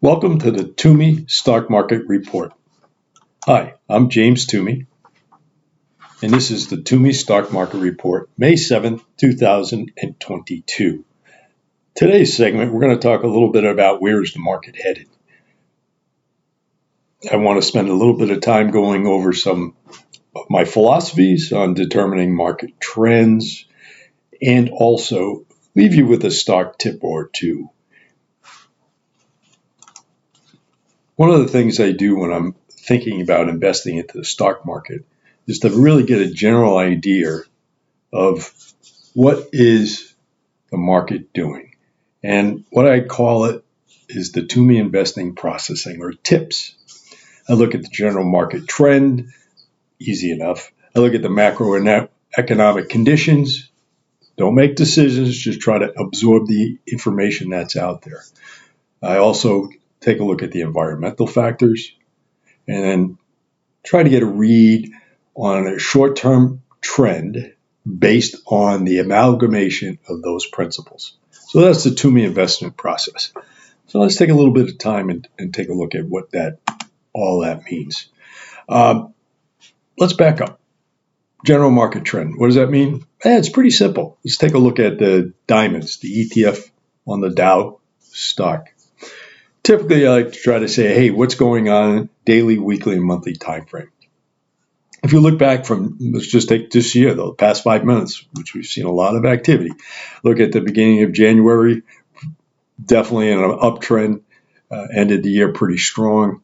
Welcome to the Twomey Stock Market Report. Hi, I'm James Twomey, and this is the Twomey Stock Market Report, May 7th, 2022. Today's segment, we're going to talk a little bit about where is the market headed. I want to spend a little bit of time going over some of my philosophies on determining market trends and also leave you with a stock tip or two. One of the things I do when I'm thinking about investing into the stock market is to really get a general idea of what is the market doing. And what I call it is the Twomey investing processing, or TIPS. I look at the general market trend, easy enough. I look at the macroeconomic conditions. Don't make decisions, just try to absorb the information that's out there. I also take a look at the environmental factors, and then try to get a read on a short-term trend based on the amalgamation of those principles. So that's the Twomey investment process. So let's take a little bit of time and take a look at what all that means. Let's back up. General market trend. What does that mean? It's pretty simple. Let's take a look at the diamonds, the ETF on the Dow stock. Typically, I like to try to say, hey, what's going on daily, weekly, and monthly time frame? If you look back from, let's just take this year, the past 5 months, which we've seen a lot of activity. Look at the beginning of January, definitely in an uptrend, ended the year pretty strong.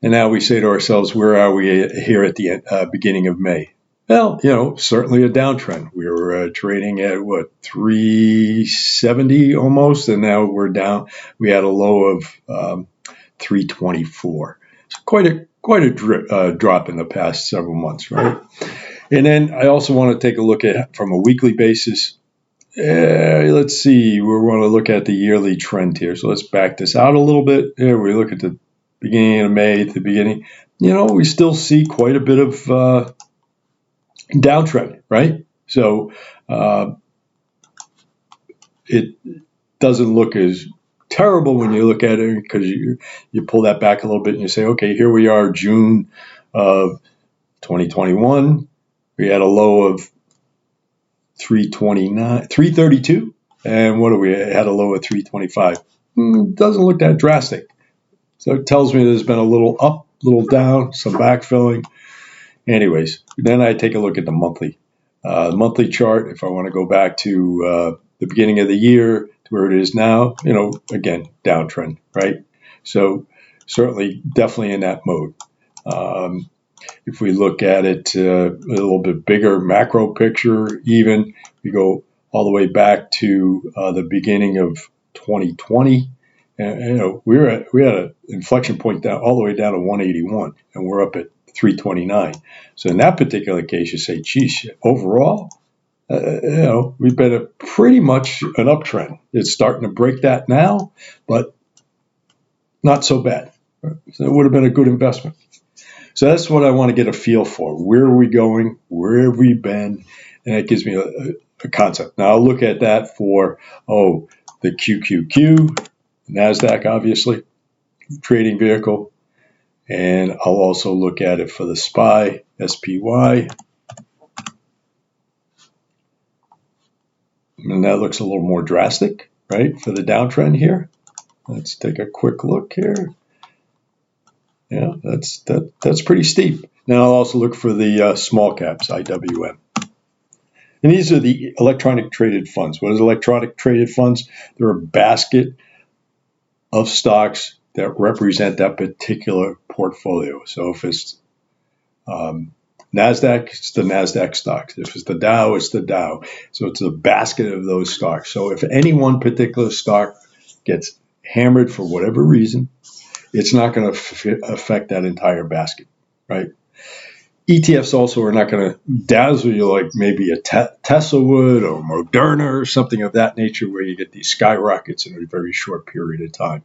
And now we say to ourselves, where are we here at the beginning of May? Well, certainly a downtrend. We were trading at 370 almost, and now we're down. We had a low of 324. So quite a drop in the past several months, right? And then I also want to take a look at from a weekly basis. Let's see. We want to look at the yearly trend here. So let's back this out a little bit. Here we look at the beginning of May. At the beginning, we still see quite a bit of downtrend, right? So it doesn't look as terrible when you look at it, because you pull that back a little bit and you say, okay, here we are, June of 2021. We had a low of 332, and what do we had a low of 325? Doesn't look that drastic. So it tells me there's been a little up, little down, some backfilling. Anyways, then I take a look at the monthly chart. If I want to go back to the beginning of the year to where it is now, again, downtrend, right? So certainly, definitely in that mode. If we look at it a little bit bigger macro picture, even we go all the way back to the beginning of 2020. And, we had an inflection point down all the way down to 181, and we're up at 329. So in that particular case, you say, geez, overall, we've been at pretty much an uptrend. It's starting to break that now, but not so bad. So it would have been a good investment. So that's what I want to get a feel for. Where are we going? Where have we been? And it gives me a concept. Now I'll look at that for, the QQQ, NASDAQ, obviously, trading vehicle. And I'll also look at it for the SPY, SPY. And that looks a little more drastic, right, for the downtrend here. Let's take a quick look here. Yeah, that's pretty steep. Now I'll also look for the small caps, IWM. And these are the electronic traded funds. What is electronic traded funds? They're a basket of stocks that represent that particular portfolio. So if it's NASDAQ, it's the NASDAQ stocks. If it's the Dow, it's the Dow. So it's a basket of those stocks. So if any one particular stock gets hammered for whatever reason, it's not going to affect that entire basket, right? ETFs also are not going to dazzle you like maybe a Tesla would, or Moderna, or something of that nature, where you get these skyrockets in a very short period of time.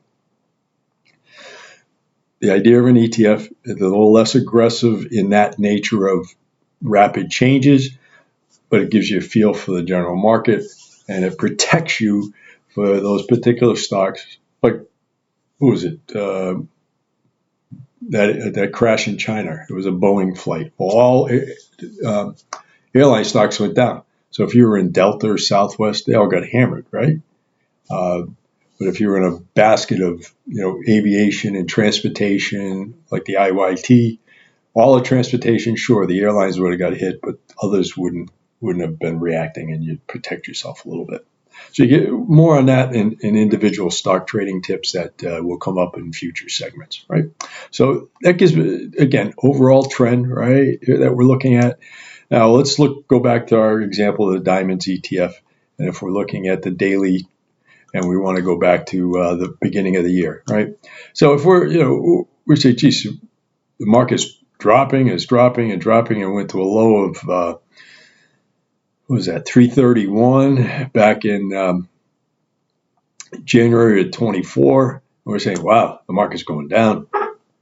The idea of an ETF is a little less aggressive in that nature of rapid changes, but it gives you a feel for the general market, and it protects you for those particular stocks. Like what was it? That crash in China. It was a Boeing flight. Well, all airline stocks went down. So if you were in Delta or Southwest, they all got hammered, right? Uh, but if you were in a basket of aviation and transportation, like the IYT, all of transportation, sure, the airlines would have got hit, but others wouldn't have been reacting, and you'd protect yourself a little bit. So you get more on that in individual stock trading tips that will come up in future segments, right? So that gives me, again, overall trend, right, that we're looking at. Now let's go back to our example of the Diamonds ETF, and if we're looking at the daily, and we want to go back to the beginning of the year, right? So if we say, geez, the market's dropping, and went to a low of what was that, 331 back in January of 24. And we're saying, wow, the market's going down.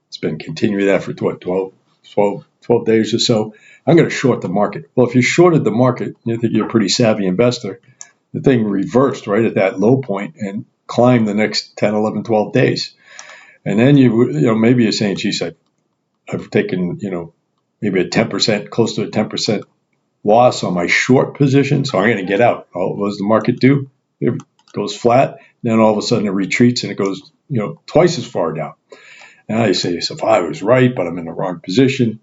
It's been continuing that for 12 days or so. I'm going to short the market. Well, if you shorted the market, you think you're a pretty savvy investor. The thing reversed right at that low point and climbed the next 10, 11, 12 days. And then maybe you're saying, geez, I've taken, maybe a 10%, close to a 10% loss on my short position, so I'm going to get out. What does the market do? It goes flat, then all of a sudden it retreats and it goes, twice as far down. Now you say, so if I was right, but I'm in the wrong position,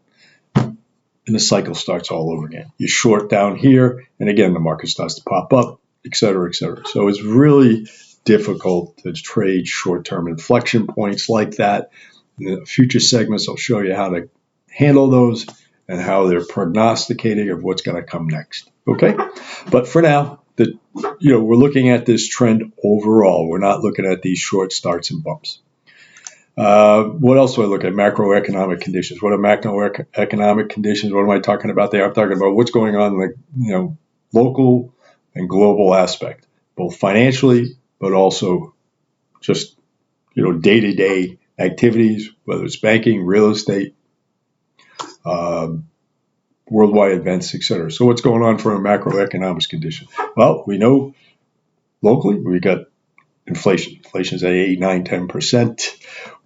and the cycle starts all over again. You short down here, and again, the market starts to pop up, et cetera, et cetera. So it's really difficult to trade short-term inflection points like that. In the future segments, I'll show you how to handle those and how they're prognosticating of what's going to come next. Okay, but for now, we're looking at this trend overall. We're not looking at these short starts and bumps. What else do I look at? Macroeconomic conditions. What are macroeconomic conditions? What am I talking about there? I'm talking about what's going on in the local and global aspect, both financially, but also just day-to-day activities, whether it's banking, real estate, worldwide events, etc. So what's going on for a macroeconomic condition? Well, we know locally we got inflation. Inflation's at 8, 9, 10%.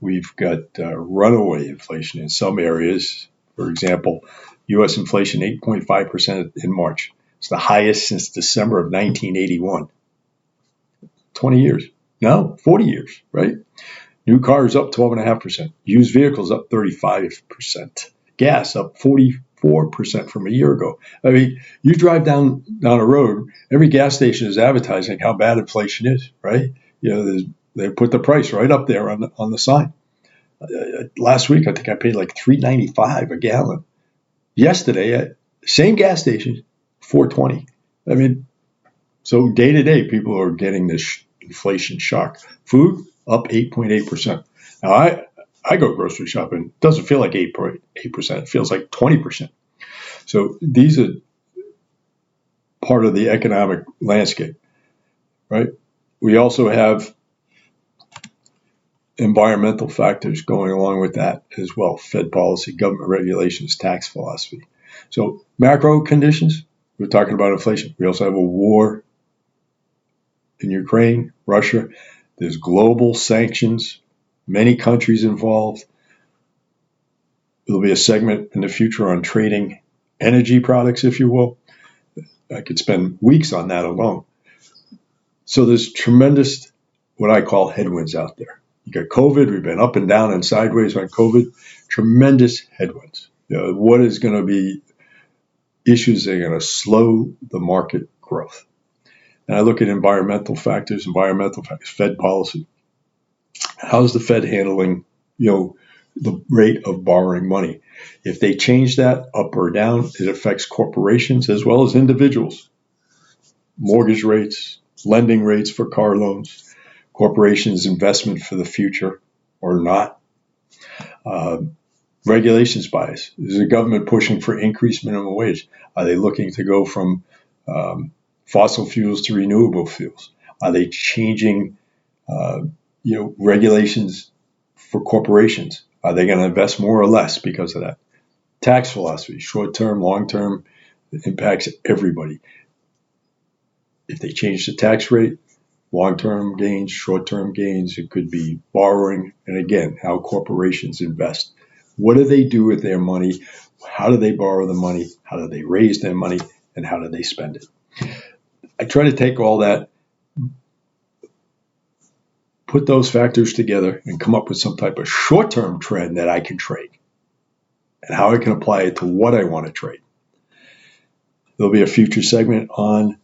We've got runaway inflation in some areas. For example, U.S. inflation 8.5% in March. It's the highest since December of 1981. 20 years. No, 40 years, right? New cars up 12.5%. Used vehicles up 35%. Gas up 44% from a year ago. I mean, you drive down a road, every gas station is advertising how bad inflation is, right? They put the price right up there on the sign. Last week, I think I paid like $3.95 a gallon. Yesterday, at same gas station, $4.20. I mean, so day to day, people are getting this inflation shock. Food up 8.8%. Now, I go grocery shopping. It doesn't feel like 8%. It feels like 20%. So these are part of the economic landscape, right? We also have environmental factors going along with that as well. Fed policy, government regulations, tax philosophy. So macro conditions, we're talking about inflation. We also have a war in Ukraine, Russia. There's global sanctions, many countries involved. There'll be a segment in the future on trading energy products, if you will. I could spend weeks on that alone. So there's tremendous, what I call headwinds out there. You got COVID. We've been up and down and sideways on COVID. Tremendous headwinds. What is going to be issues that are going to slow the market growth? And I look at environmental factors, Fed policy. How's the Fed handling, the rate of borrowing money? If they change that up or down, it affects corporations as well as individuals. Mortgage rates, lending rates for car loans, corporations' investment for the future or not. Regulations bias. Is the government pushing for increased minimum wage? Are they looking to go from fossil fuels to renewable fuels? Are they changing, regulations for corporations? Are they going to invest more or less because of that? Tax philosophy, short-term, long-term, it impacts everybody. If they change the tax rate, long-term gains, short-term gains. It could be borrowing. And again, how corporations invest. What do they do with their money? How do they borrow the money? How do they raise their money? And how do they spend it? I try to take all that, put those factors together, and come up with some type of short-term trend that I can trade and how I can apply it to what I want to trade. There'll be a future segment on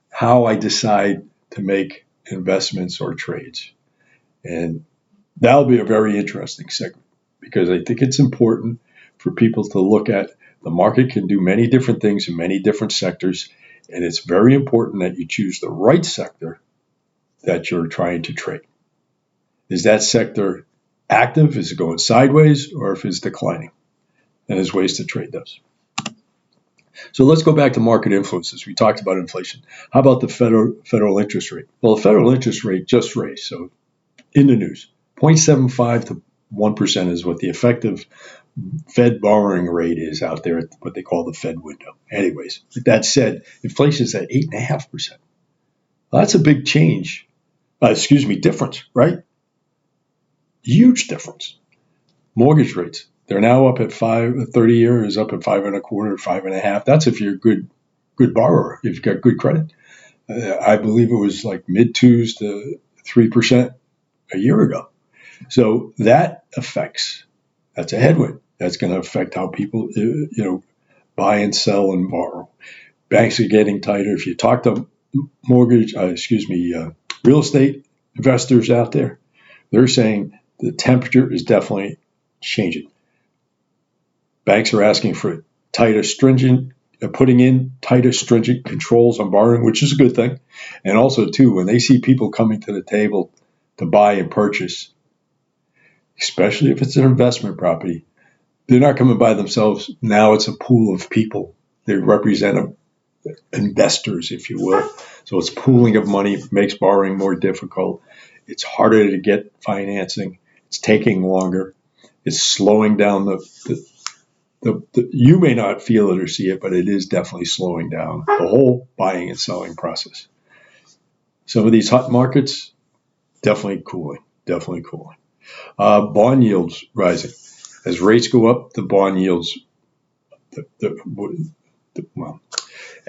how I decide to make investments or trades. And that'll be a very interesting segment because I think it's important for people to look at the market can do many different things in many different sectors. And it's very important that you choose the right sector that you're trying to trade. Is that sector active? Is it going sideways? Or if it's declining? And there's ways to trade those. So let's go back to market influences. We talked about inflation. How about the federal interest rate? Well, the federal interest rate just raised. So in the news, 0.75 to 1% is what the effective Fed borrowing rate is out there at what they call the Fed window. Anyways, with that said, inflation is at 8.5%. Well, that's a big change. Difference, right? Huge difference. Mortgage rates. They're now up at 30-year is up at 5.25, 5.5. That's if you're a good borrower, if you've got good credit. I believe it was like mid-2s to 3% a year ago. So that's a headwind. That's going to affect how people, buy and sell and borrow. Banks are getting tighter. If you talk to real estate investors out there, they're saying the temperature is definitely changing. Banks are asking for putting in tighter, stringent controls on borrowing, which is a good thing. And also, too, when they see people coming to the table to buy and purchase, especially if it's an investment property, they're not coming by themselves. Now it's a pool of people. They represent investors, if you will. So it's pooling of money, makes borrowing more difficult. It's harder to get financing. It's taking longer. It's slowing down you may not feel it or see it, but it is definitely slowing down the whole buying and selling process. Some of these hot markets, definitely cooling. Bond yields rising. As rates go up, the bond yields,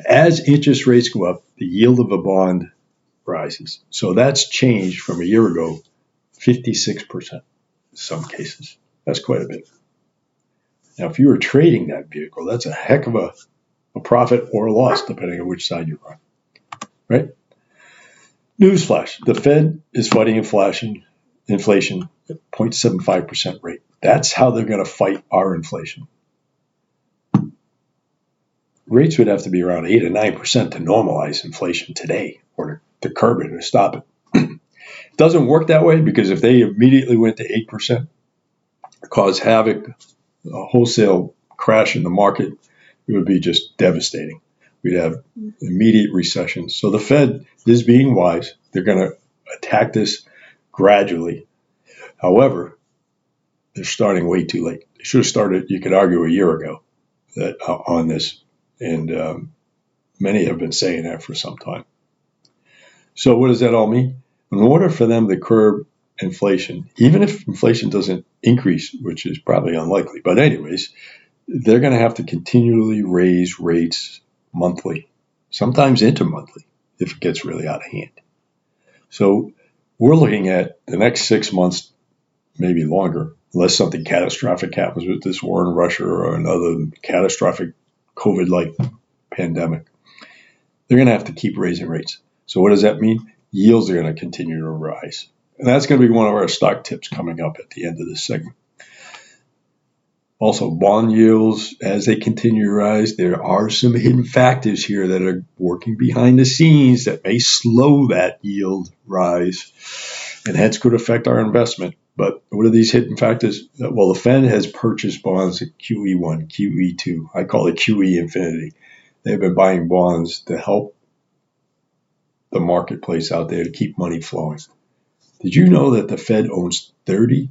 as interest rates go up, the yield of a bond rises. So that's changed from a year ago, 56% in some cases. That's quite a bit. Now, if you were trading that vehicle, that's a heck of a profit or a loss, depending on which side you're on, right? Newsflash, the Fed is fighting inflation at 0.75% rate. That's how they're going to fight our inflation. Rates would have to be around 8 or 9% to normalize inflation today or to curb it or stop it. It doesn't work that way because if they immediately went to 8%, cause havoc, a wholesale crash in the market, it would be just devastating. We'd have immediate recession. So the Fed is being wise. They're going to attack this gradually. However, they're starting way too late. They should have started, you could argue, a year ago on this. And many have been saying that for some time. So what does that all mean? In order for them to curb inflation, even if inflation doesn't increase, which is probably unlikely, but anyways, they're going to have to continually raise rates monthly, sometimes intermonthly, if it gets really out of hand. So we're looking at the next 6 months, maybe longer, unless something catastrophic happens with this war in Russia or another catastrophic COVID-like pandemic. They're going to have to keep raising rates. So what does that mean? Yields are going to continue to rise. And that's going to be one of our stock tips coming up at the end of this segment. Also, bond yields, as they continue to rise, there are some hidden factors here that are working behind the scenes that may slow that yield rise and hence could affect our investment. But what are these hidden factors? Well, the Fed has purchased bonds at QE1, QE2. I call it QE infinity. They've been buying bonds to help the marketplace out there to keep money flowing. Did you know that the Fed owns 30%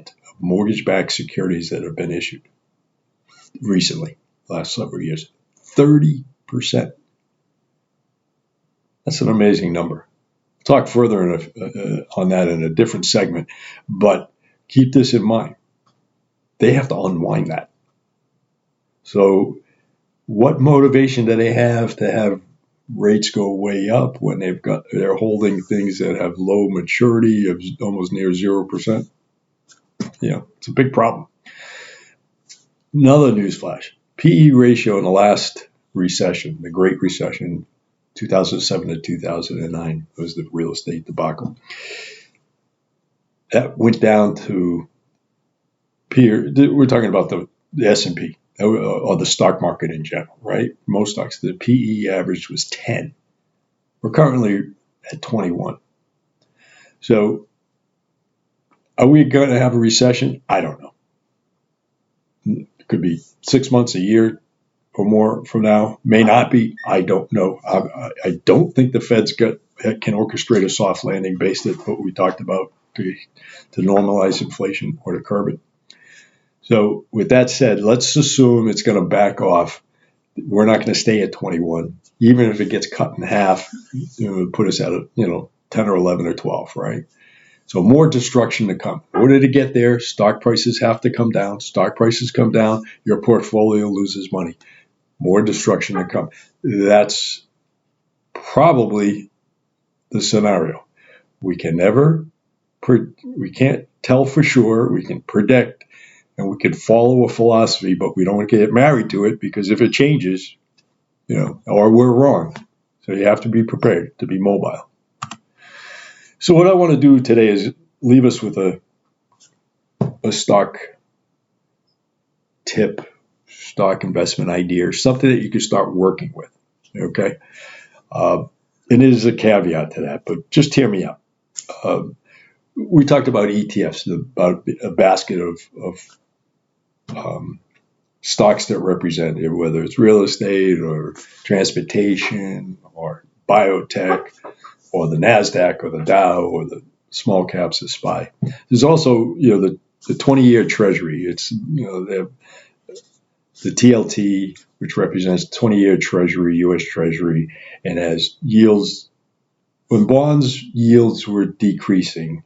of mortgage-backed securities that have been issued recently, last several years? 30%. That's an amazing number. Talk further on that in a different segment, but keep this in mind. They have to unwind that. So what motivation do they have to have rates go way up when they're holding things that have low maturity of almost near 0%? It's a big problem. Another newsflash: PE ratio in the last recession, the Great Recession, 2007 to 2009, was the real estate debacle. That went down to we're talking about the S&P or the stock market in general, right? Most stocks, the PE average was 10. We're currently at 21. So are we going to have a recession? I don't know. It could be 6 months, a year or more from now. May not be. I don't know. I don't think the Fed's can orchestrate a soft landing based on what we talked about to normalize inflation or to curb it. So with that said, let's assume it's going to back off. We're not going to stay at 21. Even if it gets cut in half, it would put us at 10 or 11 or 12, right? So more destruction to come. In order to get there, stock prices have to come down. Stock prices come down, your portfolio loses money. More destruction to come. That's probably the scenario. We can't tell for sure. We can predict, and we can follow a philosophy, but we don't get married to it, because if it changes, or we're wrong. So you have to be prepared to be mobile. So what I want to do today is leave us with a stock tip, stock investment idea, or something that you can start working with. Okay. And there's a caveat to that, but just hear me out. We talked about ETFs, about a basket of stocks that represent it, whether it's real estate or transportation or biotech or the NASDAQ or the Dow or the small caps, the SPY. There's also, the 20-year Treasury. It's, the TLT, which represents 20-year Treasury, U.S. Treasury, and as yields, when bonds yields were decreasing,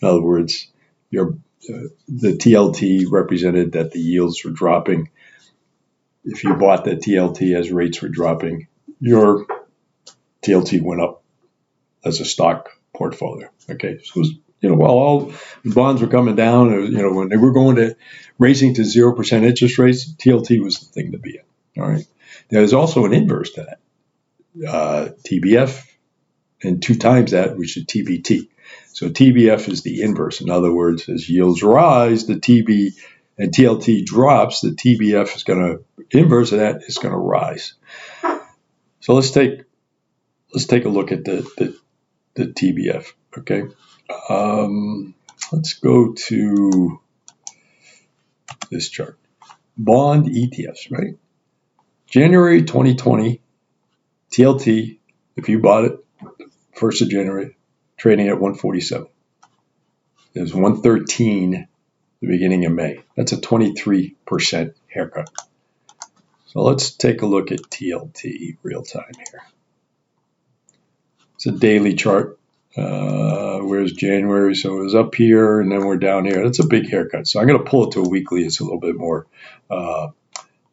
in other words, the TLT represented that the yields were dropping. If you bought the TLT as rates were dropping, your TLT went up as a stock portfolio. Okay, so it was, while all bonds were coming down, when they were going to raising to 0% interest rates, TLT was the thing to be in. All right, there's also an inverse to that, TBF, and 2 times that, which is TBT. So TBF is the inverse. In other words, as yields rise, the TB and TLT drops, the TBF is going to, inverse of that is going to rise. So let's take a look at the TBF. Okay. Let's go to this chart. Bond ETFs, right? January 2020, TLT, if you bought it 1st of January, trading at 147. It was 113 the beginning of May. That's a 23% haircut. So let's take a look at TLT real time here. It's a daily chart. Where's January? So it was up here and then we're down here. That's a big haircut. So I'm going to pull it to a weekly. It's a little bit more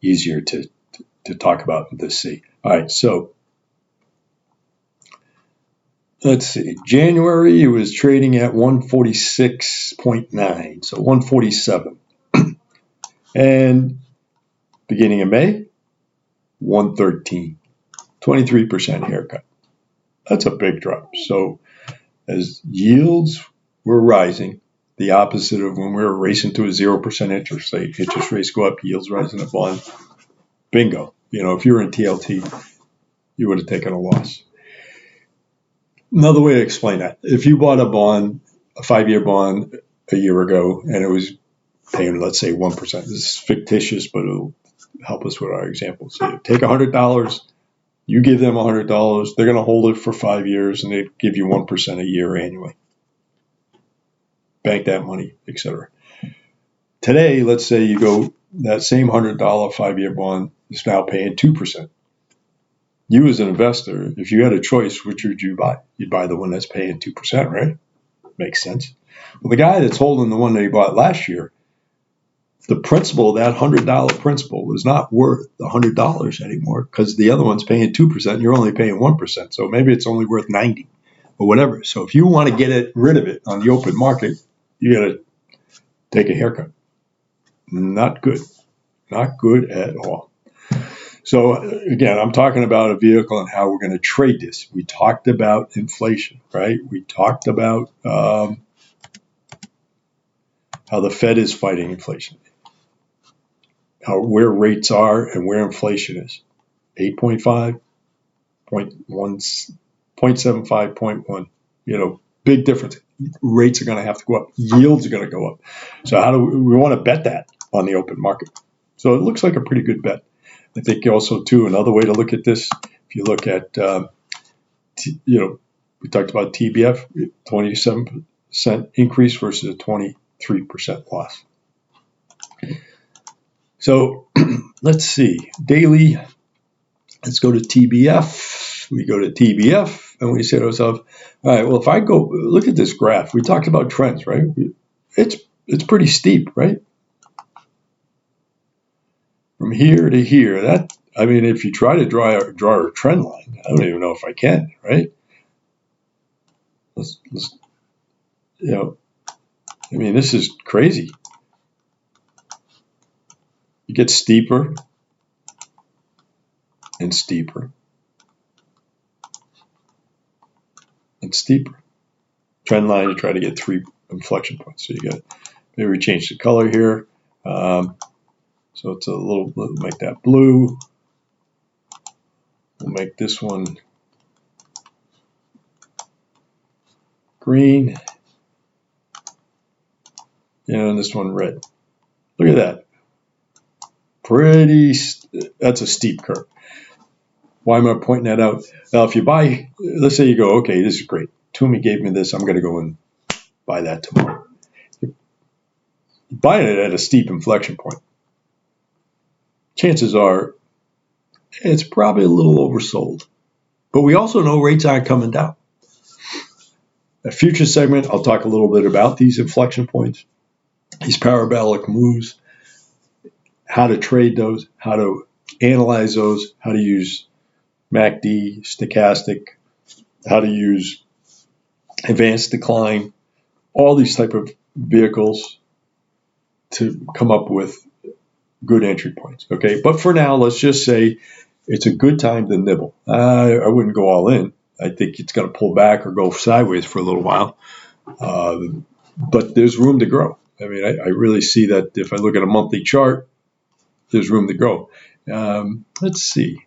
easier to talk about and to see. All right, so let's see. January, it was trading at 146.9, so 147. And beginning of May, 113, 23% haircut. That's a big drop. So as yields were rising, the opposite of when we were racing to a 0% interest rate, interest rates go up, yields rise in the bond. Bingo. If you were in TLT, you would have taken a loss. Another way to explain that, if you bought a bond, a 5-year bond a year ago, and it was paying, let's say, 1%. This is fictitious, but it'll help us with our example. So you take $100, you give them $100, they're going to hold it for 5 years, and they give you 1% a year annually. Bank that money, etc. Today, let's say you go, that same $100 5-year bond is now paying 2%. you as an investor, if you had a choice, which would you buy? You'd buy the one that's paying 2%, right? Makes sense. Well, the guy that's holding the one that he bought last year, the principal, that $100 principal, is not worth the $100 anymore because the other one's paying 2%. And you're only paying 1%. So maybe it's only worth 90 or whatever. So if you want to get rid of it on the open market, you got to take a haircut. Not good. Not good at all. So again, I'm talking about a vehicle and how we're going to trade this. We talked about inflation, right? We talked about how the Fed is fighting inflation, where rates are and where inflation is. 8.5, 0.1, 0.75, 0.1. Big difference. Rates are going to have to go up. Yields are going to go up. So how do we want to bet that on the open market? So it looks like a pretty good bet. I think also, too, another way to look at this, if you look at, we talked about TBF, 27% increase versus a 23% loss. So let's see. Daily, let's go to TBF. We go to TBF and we say to ourselves, all right, well, if I go look at this graph, we talked about trends, right? It's pretty steep, right? From here to here, if you try to draw a trend line, I don't even know if I can, right? Let's this is crazy. You get steeper and steeper and steeper. Trend line, you try to get 3 inflection points. So you got, maybe we change the color here. So it's we'll make that blue. We'll make this one green. And this one red. Look at that. That's a steep curve. Why am I pointing that out? Now, if you buy, let's say you go, okay, this is great. Twomey gave me this. I'm going to go and buy that tomorrow. You're buying it at a steep inflection point. Chances are it's probably a little oversold. But we also know rates aren't coming down. A future segment, I'll talk a little bit about these inflection points, these parabolic moves, how to trade those, how to analyze those, how to use MACD, stochastic, how to use advanced decline, all these type of vehicles to come up with good entry points. Okay, but for now, let's just say it's a good time to nibble. I wouldn't go all in. I think it's going to pull back or go sideways for a little while. But there's room to grow. I really see that if I look at a monthly chart, there's room to grow. Let's see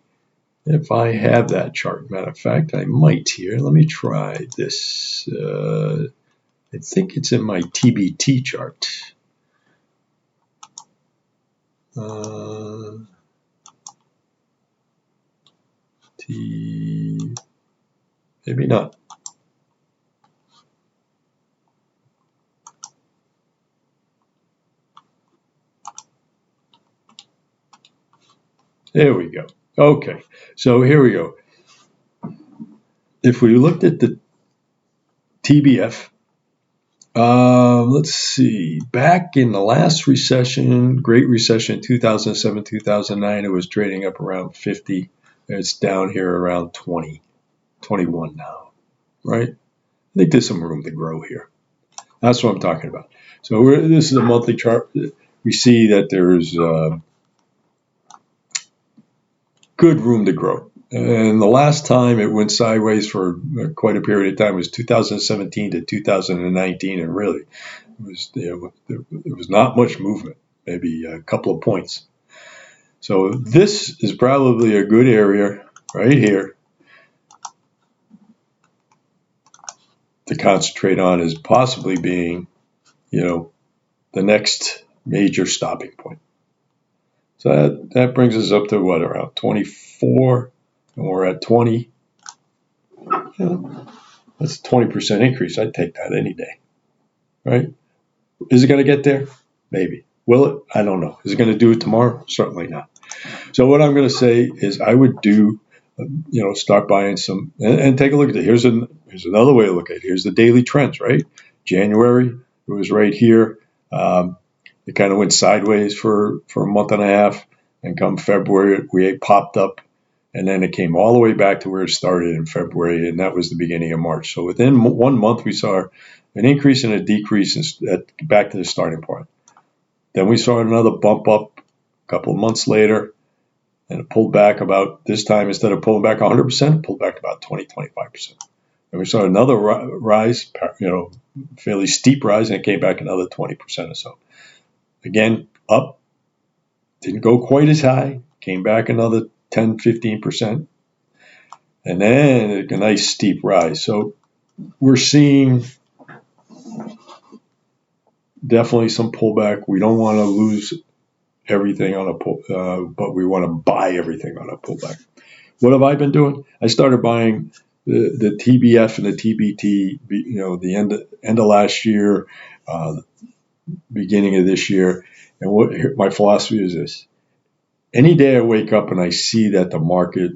if I have that chart. Matter of fact, I might here. Let me try this. I think it's in my TBT chart. Maybe not. There we go. Okay, so here we go. If we looked at the TBF, let's see, back in the last recession, Great Recession, 2007, 2009, it was trading up around 50. It's down here around 20, 21 now, right? I think there's some room to grow here. That's what I'm talking about. So this is a monthly chart. We see that there's good room to grow. And the last time it went sideways for quite a period of time was 2017 to 2019, and really there was not much movement, maybe a couple of points. So this is probably a good area right here to concentrate on, as possibly being, the next major stopping point. So that brings us up to what, around 24, and we're at 20. That's a 20% increase. I'd take that any day, right? Is it going to get there? Maybe. Will it? I don't know. Is it going to do it tomorrow? Certainly not. So what I'm going to say is I would do start buying some and take a look at it. Here's another way to look at it. Here's the daily trends, right? January, it was right here. It kind of went sideways for a month and a half, and come February, it popped up, and then it came all the way back to where it started in February, and that was the beginning of March. So within 1 month, we saw an increase and a decrease back to the starting point. Then we saw another bump up a couple of months later, and it pulled back about, this time, instead of pulling back 100%, it pulled back about 20-25%. And we saw another rise, fairly steep rise, and it came back another 20% or so. Again, up, didn't go quite as high, came back another 10-15%, and then a nice steep rise. So we're seeing definitely some pullback. We don't want to lose everything on a pull, but we want to buy everything on a pullback. What have I been doing? I started buying the TBF and the TBT, the end of last year, beginning of this year. And my philosophy is this: any day I wake up and I see that the market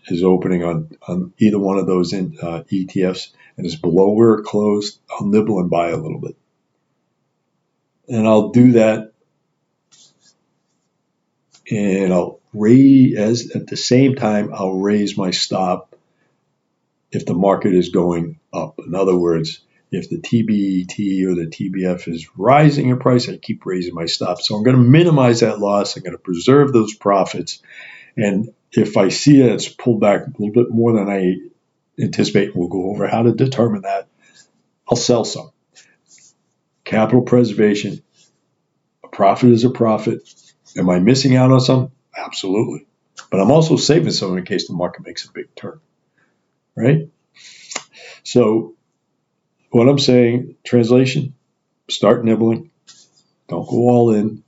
is opening on either one of those ETFs and it's below where it closed, I'll nibble and buy a little bit. And I'll do that, and I'll at the same time, I'll raise my stop if the market is going up. In other words, if the TBET or the TBF is rising in price, I keep raising my stop. So I'm going to minimize that loss. I'm going to preserve those profits. And if I see that it's pulled back a little bit more than I anticipate, we'll go over how to determine that, I'll sell some. Capital preservation, a profit is a profit. Am I missing out on some? Absolutely. But I'm also saving some in case the market makes a big turn, right? So what I'm saying, translation, start nibbling. Don't go all in.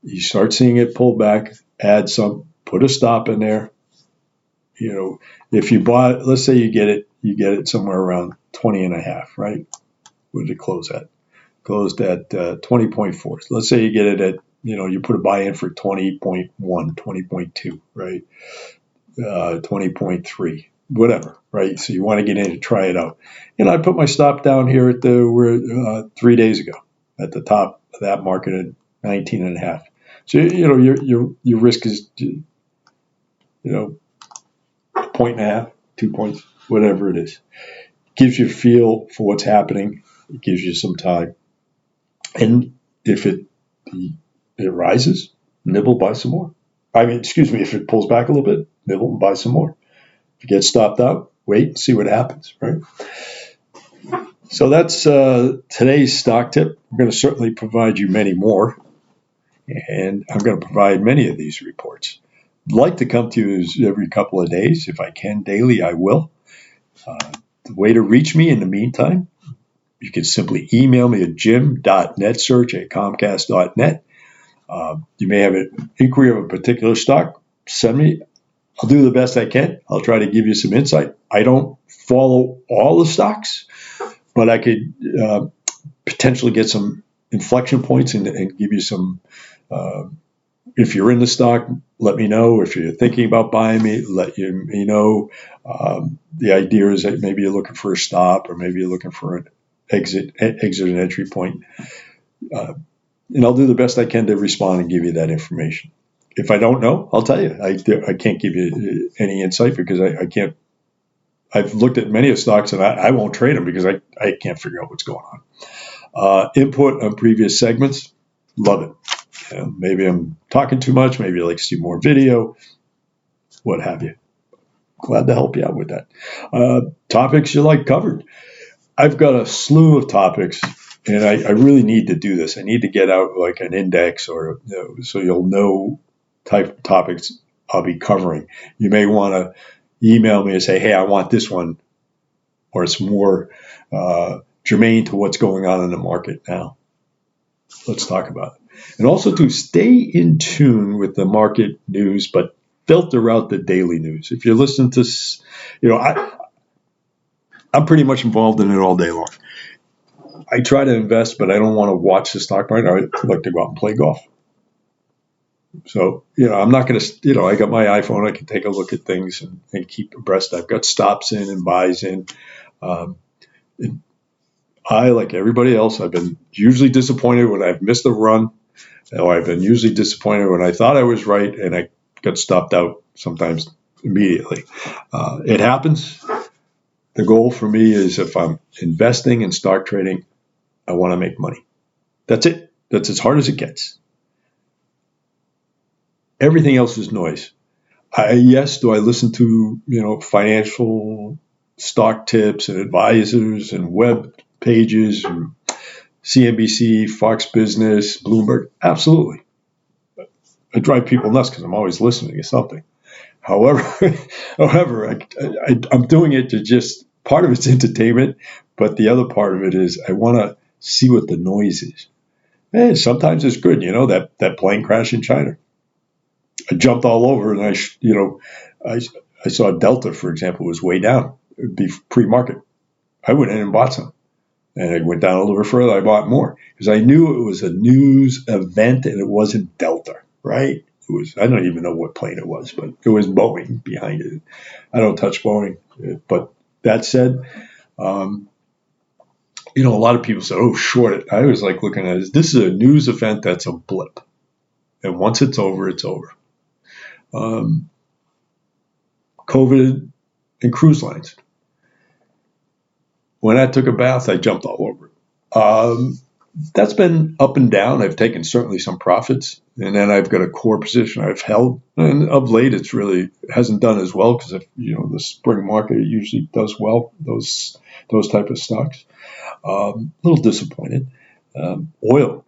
You start seeing it pull back, add some, put a stop in there. If you bought, let's say you get it somewhere around 20.5, right? What did it close at? Closed at 20.4. Let's say you get it at, you put a buy in for 20.1, 20.2, right? 20.3, whatever, right? So you want to get in to try it out. I put my stop down here at 3 days ago at the top of that market at 19.5. So, your risk is, a point and a half, 2 points, whatever it is. Gives you a feel for what's happening. It gives you some time. And if it rises, nibble, buy some more. If it pulls back a little bit, nibble and buy some more. If you get stopped out, wait and see what happens, right? So that's today's stock tip. I'm going to certainly provide you many more, and I'm going to provide many of these reports. I'd like to come to you every couple of days. If I can daily, I will. The way to reach me in the meantime, you can simply email me at jim.netsearch@comcast.net. You may have an inquiry of a particular stock. Send me. I'll do the best I can. I'll try to give you some insight. I don't follow all the stocks, but I could potentially get some inflection points and give you some. If you're in the stock, let me know. If you're thinking about buying me, let me know. The idea is that maybe you're looking for a stop, or maybe you're looking for an exit and entry point. And I'll do the best I can to respond and give you that information. If I don't know, I'll tell you. I can't give you any insight because I can't. I've looked at many of stocks and I won't trade them because I can't figure out what's going on. Input on previous segments, love it. Maybe I'm talking too much. Maybe you'd like to see more video, what have you. Glad to help you out with that. Topics you like covered. I've got a slew of topics, and I really need to do this. I need to get out like an index or so you'll know type of topics I'll be covering. You may want to email me and say, hey, I want this one, or it's more germane to what's going on in the market now. Let's talk about it. And also to stay in tune with the market news, but filter out the daily news. If you're listening to, I'm pretty much involved in it all day long. I try to invest, but I don't want to watch the stock market. I like to go out and play golf. So, I'm not going to, I got my iPhone. I can take a look at things and keep abreast. I've got stops in and buys in. Um, and I, like everybody else, I've been usually disappointed when I've missed a run. Or I've been usually disappointed when I thought I was right and I got stopped out sometimes immediately. It happens. The goal for me is if I'm investing in stock trading, I want to make money. That's it. That's as hard as it gets. Everything else is noise. Yes, do I listen to, financial stock tips and advisors and web pages and CNBC, Fox Business, Bloomberg? Absolutely. I drive people nuts because I'm always listening to something. However, I'm doing it to just, part of it's entertainment, but the other part of it is I want to see what the noise is. And sometimes it's good, that plane crash in China. I jumped all over and I saw Delta, for example, was way down. It would be pre-market. I went in and bought some. And I went down a little bit further. I bought more because I knew it was a news event and it wasn't Delta, right? It was, I don't even know what plane it was, but it was Boeing behind it. I don't touch Boeing. But that said, a lot of people said, oh, short it. I was like looking at it. This is a news event that's a blip. And once it's over, it's over. COVID and cruise lines. When I took a bath, I jumped all over it. That's been up and down. I've taken certainly some profits, and then I've got a core position I've held. And of late, it's really hasn't done as well because the spring market usually does well. Those type of stocks. A little disappointed. Oil.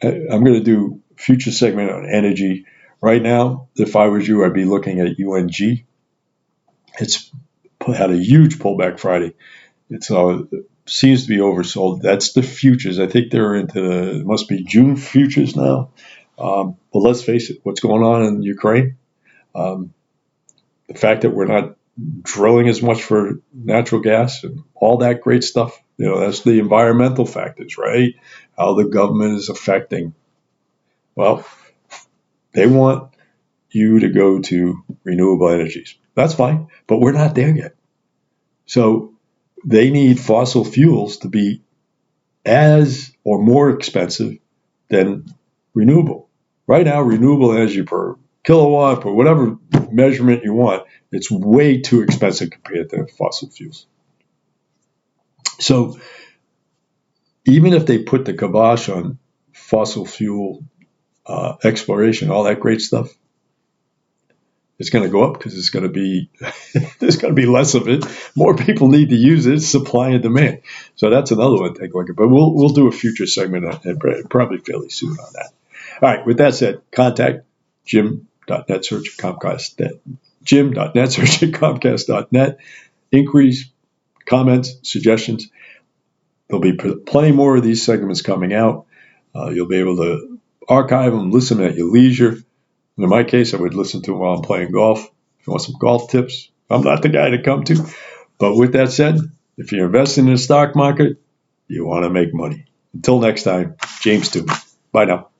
I'm going to do a future segment on energy. Right now, if I was you, I'd be looking at UNG. It's had a huge pullback Friday. It's seems to be oversold. That's the futures. I think they're into it must be June futures now. But let's face it, what's going on in Ukraine? The fact that we're not drilling as much for natural gas and all that great stuff. That's the environmental factors, right? How the government is affecting. Well, they want you to go to renewable energies. That's fine, but we're not there yet. So they need fossil fuels to be as or more expensive than renewable. Right now, renewable energy per kilowatt, or whatever measurement you want, it's way too expensive compared to fossil fuels. So even if they put the kibosh on fossil fuel exploration, all that great stuff, it's going to go up because it's going to be there's going to be less of it. More people need to use it. Supply and demand. So that's another one to take a look at. But we'll do a future segment on it, probably fairly soon on that. All right. With that said, contact jim.net search at Comcast. Jim.net search at Comcast.net. Inquiries, comments, suggestions. There'll be plenty more of these segments coming out. You'll be able to archive them, listen at your leisure. In my case, I would listen to them while I'm playing golf. If you want some golf tips, I'm not the guy to come to. But with that said, if you're investing in the stock market, you want to make money. Until next time, James Twomey. Bye now.